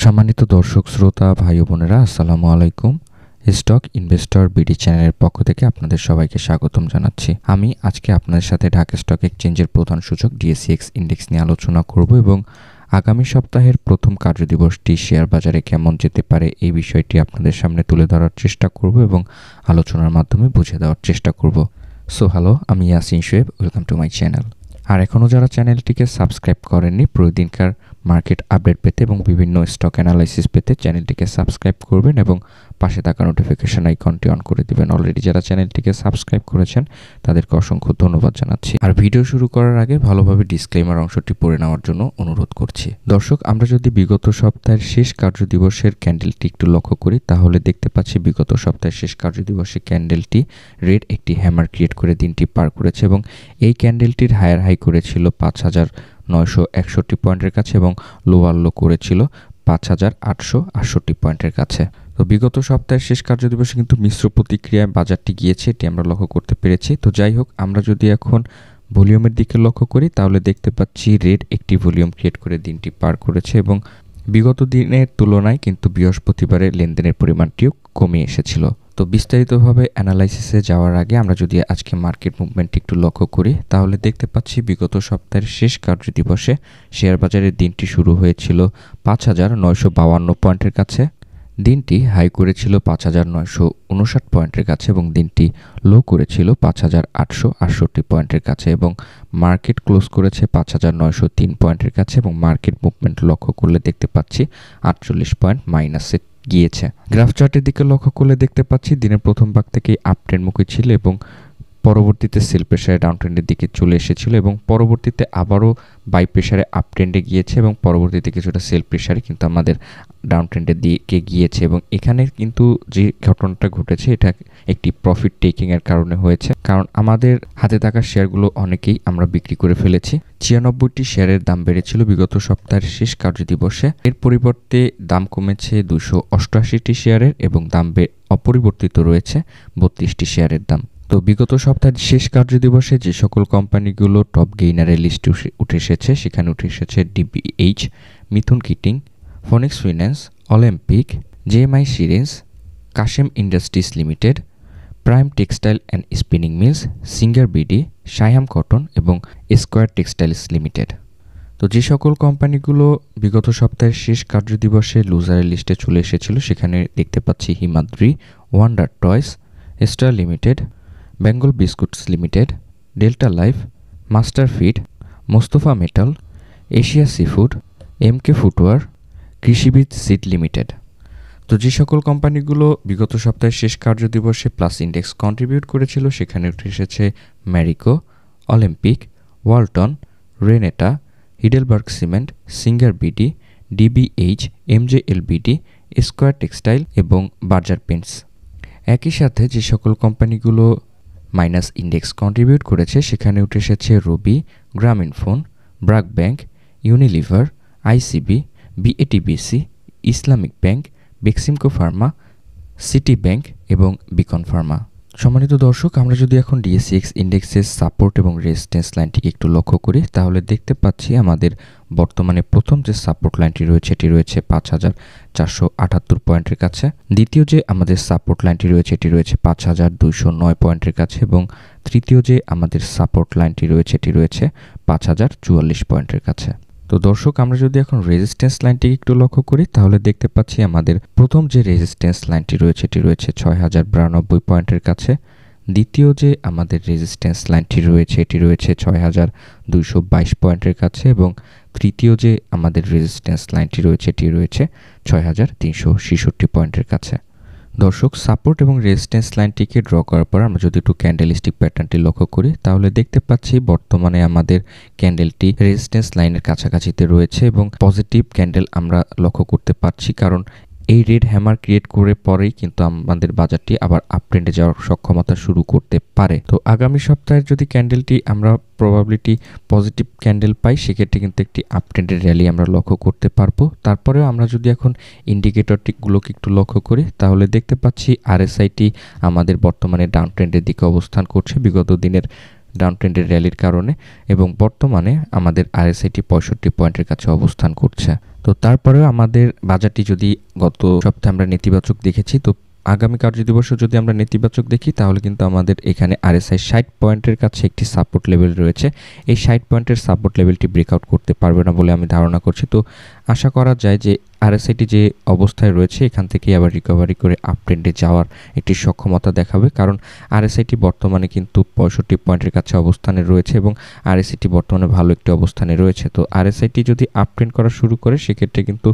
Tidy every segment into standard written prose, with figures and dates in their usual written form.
সম্মানিত দর্শক শ্রোতা ভাই ও বোনেরা, আসসালামু আলাইকুম। স্টক ইনভেস্টর বিডি চ্যানেলের পক্ষ থেকে আপনাদের সবাইকে স্বাগতম জানাচ্ছি। আমি আজকে আপনাদের সাথে ঢাকা স্টক এক্সচেঞ্জের প্রধান সূচক ডিএসইএক্স ইন্ডেক্স নিয়ে আলোচনা করব এবং আগামী সপ্তাহের প্রথম কার্যদিবসটি শেয়ার বাজারে কেমন যেতে পারে এই বিষয়টি আপনাদের সামনে তুলে ধরার চেষ্টা করব এবং আলোচনার মাধ্যমে বুঝিয়ে দেওয়ার চেষ্টা করব। সো হ্যালো, আমি Yasin Shoaib, welcome to my channel. আর এখনও যারা চ্যানেলটিকে সাবস্ক্রাইব করেননি, প্রতিদিনকার মার্কেট আপডেট পেতে এবং বিভিন্ন স্টক অ্যানালাইসিস পেতে চ্যানেলটিকে সাবস্ক্রাইব করবেন এবং পাশে থাকা নোটিফিকেশন আইকনটি অন করে দিবেন। অলরেডি যারা চ্যানেলটিকে সাবস্ক্রাইব করেছেন তাদেরকে অসংখ্য ধন্যবাদ জানাচ্ছি। আর ভিডিও শুরু করার আগে ভালোভাবে ডিসক্লেমার অংশটি পড়ে নেওয়ার জন্য অনুরোধ করছি। দর্শক, আমরা যদি বিগত সপ্তাহের শেষ কার্যদিবসের ক্যান্ডেলটি একটু লক্ষ্য করি তাহলে দেখতে পাচ্ছি বিগত সপ্তাহের শেষ কার্যদিবসে ক্যান্ডেলটি রেড একটি হ্যামার ক্রিয়েট করে দিনটি পার করেছে এবং এই ক্যান্ডেলটির হায়ার হাই করেছিল 5,961 পয়েন্টের কাছে এবং লোয়ার লো করেছিল 5,868 পয়েন্টের কাছে। তো বিগত সপ্তাহের শেষ কার্যদিবসে কিন্তু মিশ্র প্রতিক্রিয়ায় বাজারটি গিয়েছে, এটি আমরা লক্ষ্য করতে পেরেছি। তো যাই হোক, আমরা যদি এখন ভলিউমের দিকে লক্ষ্য করি তাহলে দেখতে পাচ্ছি রেড একটি ভলিউম ক্রিয়েট করে দিনটি পার করেছে এবং বিগত দিনের তুলনায় কিন্তু বৃহস্পতিবারের লেনদেনের পরিমাণটিও কমে এসেছিল। তো বিস্তারিতভাবে অ্যানালাইসিসে যাওয়ার আগে আমরা যদি আজকে মার্কেট মুভমেন্টটি একটু লক্ষ্য করি তাহলে দেখতে পাচ্ছি বিগত সপ্তাহের শেষ কার্যদিবসে শেয়ার বাজারের দিনটি শুরু হয়েছিল 5,952 পয়েন্টের কাছে, দিনটি হাই করেছিল 5,959 পয়েন্টের কাছে এবং দিনটি লো করেছিল 5,868 পয়েন্টের কাছে এবং মার্কেট ক্লোজ করেছে 5,903 পয়েন্টের কাছে এবং মার্কেট মুভমেন্ট লক্ষ্য করলে দেখতে পাচ্ছি 48 পয়েন্ট মাইনাসে গিয়েছে। গ্রাফ চার্টের দিকে লক্ষ্য করলে দেখতে পাচ্ছি দিনের প্রথম ভাগ থেকেই আপ ট্রেন্ডমুখী ছিল এবং পরবর্তীতে সেল প্রেসারে ডাউন ট্রেন্ডের দিকে চলে এসেছিল এবং পরবর্তীতে আবারও বাই প্রেসারে আপ ট্রেন্ডে গিয়েছে এবং পরবর্তীতে কিছুটা সেল প্রেসারে কিন্তু আমাদের ডাউন ট্রেন্ডের দিকে গিয়েছে এবং এখানে কিন্তু যে ঘটনাটা ঘটেছে এটা একটি প্রফিট টেকিংয়ের কারণে হয়েছে, কারণ আমাদের হাতে থাকা শেয়ারগুলো অনেকেই আমরা বিক্রি করে ফেলেছি। 96টি শেয়ারের দাম বেড়েছিল বিগত সপ্তাহের শেষ কার্যদিবসে, এর পরিবর্তে দাম কমেছে 288টি শেয়ারের এবং দাম অপরিবর্তিত রয়েছে 32টি শেয়ারের দাম। তো বিগত সপ্তাহের শেষ কার্যদিবসে যে সকল কোম্পানিগুলো টপ গেইনারের লিস্টে উঠে এসেছে সেখানে উঠে এসেছে DBH, Mithun knitting, Phoenix Finance, Olympic, JMI syringes, Kashem Industries Limited, Prime Textile and Spinning Mills, Singer BD, Saiham Cotton এবং স্কোয়ার টেক্সটাইলস লিমিটেড। তো যে সকল কোম্পানিগুলো বিগত সপ্তাহের শেষ কার্যদিবসে লুজারের লিস্টে চলে এসেছিল সেখানে দেখতে পাচ্ছি Himadri, Wonder Toys, Star Limited, Bengal Biscuits Limited, Delta Life, Master Feed, Mostafa Metal, Asia Seafood, MK Footwear, Krishibid Seed Limited. তো যে সকল কোম্পানিগুলো বিগত সপ্তাহের শেষ কার্যদিবসে প্লাস ইন্ডেক্স কন্ট্রিবিউট করেছিল সেখানে উঠে এসেছে Marico, Olympic, Walton, Renata, Heidelberg Cement, Singer BD, DBH, MJLBD, Square Textile এবং বার্জার পেন্টস। একই সাথে যে সকল কোম্পানিগুলো মাইনাস ইন্ডেক্স কন্ট্রিবিউট করেছে সেখানে উঠে এসেছে Robi, Grameenphone, BRAC Bank, Unilever, ICB, BATBC, Islamic Bank, Beximco Pharma, City Bank এবং বিকন ফার্মা। সম্মানিত দর্শক, আমরা যদি এখন ডিএসইএক্স ইন্ডেক্সের সাপোর্ট এবং রেজিস্ট্যান্স লাইনটিকে একটু লক্ষ্য করি তাহলে দেখতে পাচ্ছি আমাদের বর্তমানে প্রথম যে সাপোর্ট লাইনটি রয়েছে এটি রয়েছে 5,478 পয়েন্টের কাছে, দ্বিতীয় যে আমাদের সাপোর্ট লাইনটি রয়েছে এটি রয়েছে 5,209 পয়েন্টের কাছে এবং তৃতীয় যে আমাদের সাপোর্ট লাইনটি রয়েছে এটি রয়েছে 5,044 পয়েন্টের কাছে। তো দর্শক, আমরা যদি এখন রেজিস্ট্যান্স লাইনটিকে একটু লক্ষ্য করি তাহলে দেখতে পাচ্ছি আমাদের প্রথম যে রেজিস্ট্যান্স লাইনটি রয়েছে এটি রয়েছে 6,092 পয়েন্টের কাছে, দ্বিতীয় যে আমাদের রেজিস্ট্যান্স লাইনটি রয়েছে এটি রয়েছে 6,222 পয়েন্টের কাছে এবং তৃতীয় যে আমাদের রেজিস্ট্যান্স লাইনটি রয়েছে এটি রয়েছে 6,366 পয়েন্টের কাছে। দর্শক, সাপোর্ট এবং রেজিস্ট্যান্স লাইনটিকে ড্র করার পর আমরা যদি একটু ক্যান্ডেলস্টিক প্যাটার্নটি লক্ষ্য করি তাহলে দেখতে পাচ্ছি বর্তমানে আমাদের ক্যান্ডেলটি রেজিস্ট্যান্স লাইনের কাছাকাছিতে রয়েছে এবং পজিটিভ ক্যান্ডেল আমরা লক্ষ্য করতে পারছি, কারণ এই রেড হ্যামার ক্রিয়েট করে পরেই কিন্তু আমাদের বাজারটি আবার আপ ট্রেন্ডে যাওয়ার সক্ষমতা শুরু করতে পারে। তো আগামী সপ্তাহে যদি ক্যান্ডেলটি আমরা প্রবাবিলিটি পজিটিভ ক্যান্ডেল পাই সেক্ষেত্রে কিন্তু একটি আপ ট্রেন্ডের র্যালি আমরা লক্ষ্য করতে পারবো। তারপরেও আমরা যদি এখন ইন্ডিকেটরটিগুলোকে একটু লক্ষ্য করি তাহলে দেখতে পাচ্ছি আরএসআইটি আমাদের বর্তমানে ডাউন ট্রেন্ডের দিকে অবস্থান করছে বিগত দিনের ডাউন ট্রেন্ডের র্যালির কারণে এবং বর্তমানে আমাদের আরএসআইটি 65 পয়েন্টের কাছে অবস্থান করছে। তো তারপরেও আমাদের বাজারটি যদি গত সপ্তাহে আমরা নেতিবাচক দেখেছি, তো আগামী কার্যদিবসে যদি আমরা নেতিবাচক দেখি তাহলে কিন্তু আমাদের এখানে আরএসআই 60 পয়েন্টের কাছে একটি সাপোর্ট লেভেল রয়েছে। এই 60 পয়েন্টের সাপোর্ট লেভেলটি ব্রেকআউট করতে পারবে না বলে আমি ধারণা করছি। তো আশা করা যায় যে আরএসআইটি যে অবস্থায় রয়েছে এখান থেকে আবার রিকভারি করে আপ ট্রেন্ডে যাওয়ার একটি সক্ষমতা দেখাবে, কারণ আরএসআইটি বর্তমানে কিন্তু 65 পয়েন্টের কাছে অবস্থানে রয়েছে এবং আরএসআইটি বর্তমানে ভালো একটি অবস্থানে রয়েছে। তো আরএসআইটি যদি আপ ট্রেন্ড করা শুরু করে সেক্ষেত্রে কিন্তু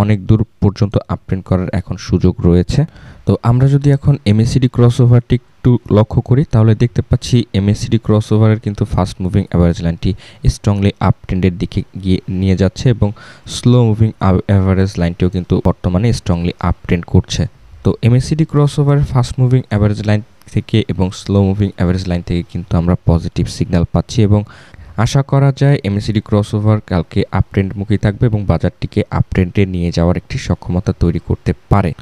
অনেক দূর পর্যন্ত আপ ট্রেন্ড করার এখন সুযোগ রয়েছে। তো আমরা যদি এখন এমএসিডি ক্রসওভারটি একটু লক্ষ্য করি তাহলে দেখতে পাচ্ছি এমএসিডি ক্রসওভারের কিন্তু ফাস্ট মুভিং অ্যাভারেজ লাইনটি স্ট্রংলি আপ ট্রেন্ডের দিকে গিয়ে নিয়ে যাচ্ছে এবং স্লো মুভিং অ্যাভারেজ লাইনটিও কিন্তু বর্তমানে স্ট্রংলি আপ ট্রেন্ড করছে। তো এমএসিডি ক্রসওভারের ফাস্ট মুভিং অ্যাভারেজ লাইন থেকে এবং স্লো মুভিং অ্যাভারেজ লাইন থেকে কিন্তু আমরা পজিটিভ সিগন্যাল পাচ্ছি এবং আশা করা যায় এমএসিডি ক্রসওভার কালকে আপ ট্রেন্ডমুখী থাকবে এবং বাজারটিকে আপ ট্রেন্ডে নিয়ে যাওয়ার একটি সক্ষমতা তৈরি করতে পারে।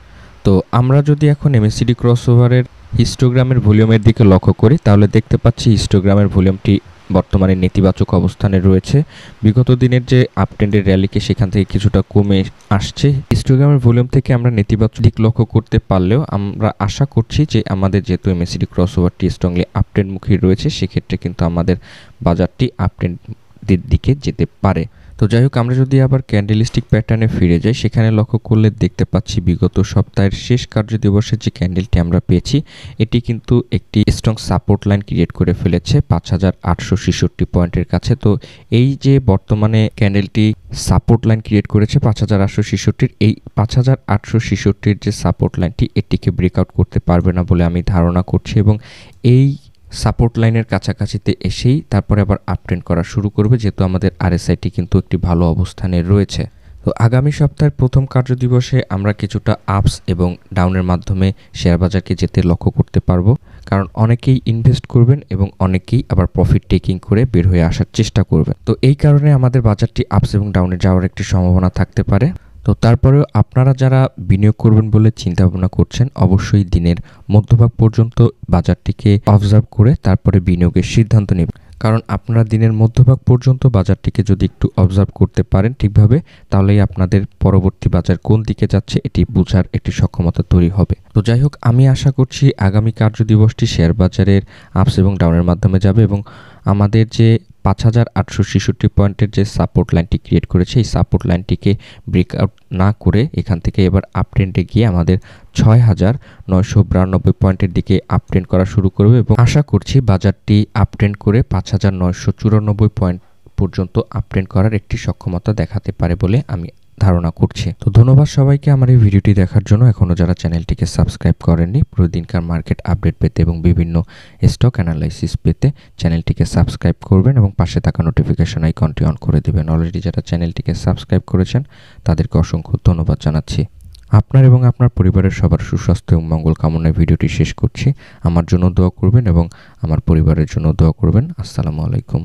তো আমরা যদি এখন এমএসিডি ক্রসওভারের হিস্টোগ্রামের ভলিউমের দিকে লক্ষ্য করি তাহলে দেখতে পাচ্ছি হিস্টোগ্রামের ভলিউমটি বর্তমানে নেতিবাচক অবস্থানে রয়েছে। বিগত দিনের যে আপ ট্রেন্ডের র্যালিকে সেখান থেকে কিছুটা কমে আসছে। হিস্টোগ্রামের ভলিউম থেকে আমরা নেতিবাচক দিক লক্ষ্য করতে পারলেও আমরা আশা করছি যে আমাদের যেহেতু এমএসিডি ক্রসওভারটি স্ট্রংলি আপ ট্রেন্ডমুখী রয়েছে সেক্ষেত্রে কিন্তু আমাদের বাজারটি আপ ট্রেন্ডের দিকে যেতে পারে। তো যাই হোক, আমরা যদি আবার ক্যান্ডেলস্টিক প্যাটার্নে ফিরে যাই সেখানে লক্ষ্য করলে দেখতে পাচ্ছি বিগত সপ্তাহের শেষ কার্যদিবসের যে ক্যান্ডেলটি আমরা পেয়েছি এটি কিন্তু একটি স্ট্রং সাপোর্ট লাইন ক্রিয়েট করে ফেলেছে 5866 পয়েন্টের কাছে। তো এই যে বর্তমানে ক্যান্ডেলটি সাপোর্ট লাইন ক্রিয়েট করেছে 5866, এই 5866 যে সাপোর্ট লাইনটি এটিকে ব্রেকআউট করতে পারবে না বলে আমি ধারণা করছি এবং এই সাপোর্ট লাইনের কাছাকাছিতে এসেই তারপরে আবার আপ ট্রেন্ড করা শুরু করবে, যেহেতু আমাদের আরএসআইটি কিন্তু একটি ভালো অবস্থানে রয়েছে। তো আগামী সপ্তাহের প্রথম কার্যদিবসে আমরা কিছুটা আপস এবং ডাউনের মাধ্যমে শেয়ার বাজারকে যেতে লক্ষ্য করতে পারবো, কারণ অনেকেই ইনভেস্ট করবেন এবং অনেকেই আবার প্রফিট টেকিং করে বের হয়ে আসার চেষ্টা করবেন। তো এই কারণে আমাদের বাজারটি আপস এবং ডাউনে যাওয়ার একটি সম্ভাবনা থাকতে পারে। তো তারপরেও আপনারা যারা বিনিয়োগ করবেন বলে চিন্তা ভাবনা করছেন অবশ্যই দিনের মধ্যভাগ পর্যন্ত বাজারটিকে অবজার্ভ করে তারপরে বিনিয়োগের সিদ্ধান্ত নেবেন, কারণ আপনারা দিনের মধ্যভাগ পর্যন্ত বাজারটিকে যদি একটু অবজার্ভ করতে পারেন ঠিকভাবে তাহলেই আপনাদের পরবর্তী বাজার কোন দিকে যাচ্ছে এটি বোঝার একটি সক্ষমতা তৈরি হবে। তো যাই হোক, আমি আশা করছি আগামী কার্যদিবসটি শেয়ার বাজারের আপস এবং ডাউনের মাধ্যমে যাবে এবং আমাদের যে 5866 পয়েন্টের যে সাপোর্ট লাইনটি ক্রিয়েট করেছে এই সাপোর্ট লাইনটিকে ব্রেকআউট না করে এখান থেকে এবার আপ ট্রেন্ডে গিয়ে আমাদের 6992 পয়েন্টের দিকে আপ ট্রেন্ড করা শুরু করবে এবং আশা করছি বাজারটি আপ ট্রেন্ড করে 5994 পয়েন্ট পর্যন্ত আপ ট্রেন্ড করার একটি সক্ষমতা দেখাতে পারে বলে আমি ধারণা করছি। তো ধন্যবাদ সবাইকে আমার এই ভিডিওটি দেখার জন্য। এখনও যারা চ্যানেলটিকে সাবস্ক্রাইব করেননি প্রতিদিনকার মার্কেট আপডেট পেতে এবং বিভিন্ন স্টক অ্যানালাইসিস পেতে চ্যানেলটিকে সাবস্ক্রাইব করবেন এবং পাশে থাকা নোটিফিকেশন আইকনটি অন করে দেবেন। অলরেডি যারা চ্যানেলটিকে সাবস্ক্রাইব করেছেন তাদেরকে অসংখ্য ধন্যবাদ জানাচ্ছি। আপনার এবং আপনার পরিবারের সবার সুস্বাস্থ্য এবং মঙ্গল কামনায় ভিডিওটি শেষ করছি। আমার জন্য দোয়া করবেন এবং আমার পরিবারের জন্য দোয়া করবেন। আসসালামু আলাইকুম।